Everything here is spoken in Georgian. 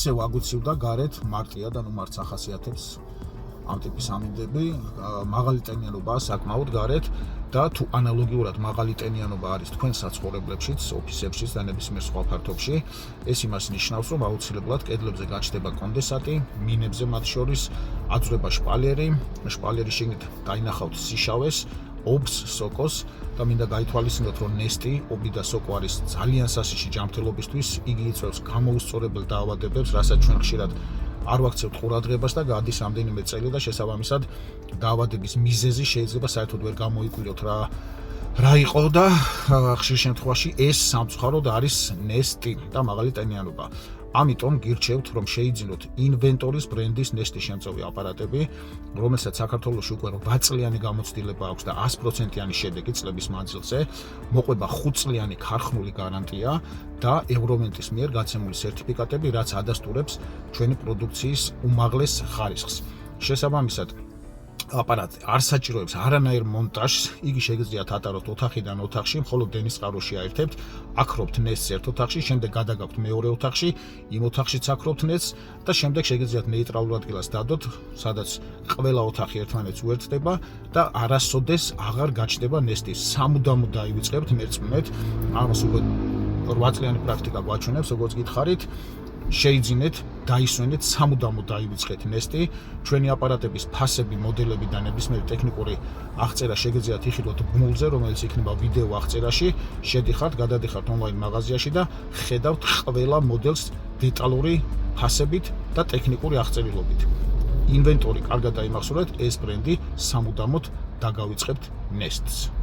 ისევ აგვიცივდა გარეთ მარტია და ნუ მარც ახასიათებს ამ ტიპის ამინდები, მაღალი ტენიანობაა საკმაოდ გარეთ და თუ ანალოგიურად მაღალი ტენიანობა არის თქვენ საცხოვრებლებშიც, ოფისებშიც და ნებისმიერ სხვა ფართობში, ეს იმას ნიშნავს, რომ აუცილებლად კედლებზე გაჩნდება კონდენსატი, მინებზე მათ შორის აწვრება შპალერი, შპალერის შიგნით დაინახავთ სიშავეს, ობს, სოკოს და მინდა გაითვალისწინოთ, რომ ნესტი, ობი და სოკო არის ძალიან სასიში ჯანმრთელობისთვის, იგი იწვევს გამოუსწორებელ დაავადებებს, რასაც ჩვენ ხშირად არ ვაქცევთ ყურადღებას და გადის რამდენიმე წელი და შესაბამისად დაავადების მიზეზი შეიძლება საერთოდ ვერ გამოიკვლიოთ რა იყო და ხშირ შემთხვევაში ეს სამწუხაროდ არის ნესტი და მაღალი ტენიანობა. ამიტომ გირჩევთ, რომ შეიძინოთ ინვენტორის ბრენდის ნესტი შემწევი აპარატები, რომელსაც საქართველოში უკვე 8 წლიანი გამოცდილება აქვს და 100%-იანი შედეგი წლების მანძილზე, მოყვება 5 წლიანი ქარხნული გარანტია და ევრომენტის მიერ გაცემული სერტიფიკატები, რაც ადასტურებს ჩვენი პროდუქციის უმაღლეს ხარისხს. შესაბამისად, აპარატი არ საჭიროებს არანაირ მონტაჟს, იგი შეგიძლიათ ატაროთ ოთახიდან ოთახში, მხოლოდ დენის წყაროში აერთებთ, აქრობთ ნესტს ერთ ოთახში, შემდეგ გადაგაქვთ მეორე ოთახში, იმ ოთახშიც აქრობთ ნესტს და შემდეგ შეგიძლიათ ნეიტრალურ ადგილას დადოთ, სადაც ყველა ოთახი ერთმანეთს უერთდება და არასოდეს აღარ გაჩნდება ნესტი. სამუდამოდ დაივიწყებთ მერწმუნეთ, ამას უკვე 8 წლიანი პრაქტიკა გვაჩვენებს, როგორც გითხარით. შეიძინეთ, დაისვენეთ, სამუდამოდ დაივიწყეთ ნესტი. ჩვენი აპარატების ფასები, მოდელები და ნებისმიერი ტექნიკური აღწერა შეგიძლიათ იხილოთ ბმულზე, რომელიც იქნება ვიდეო აღწერაში. შედიხართ, გადადიხართ ონლაინ მაღაზიაში და ხედავთ ყველა მოდელს დეტალური ფასებით და ტექნიკური აღწერილობით. ინვენტორი კარგად დაიმახსოვრეთ, ეს ბრენდი სამუდამოდ დაგავიწყებთ ნესტს.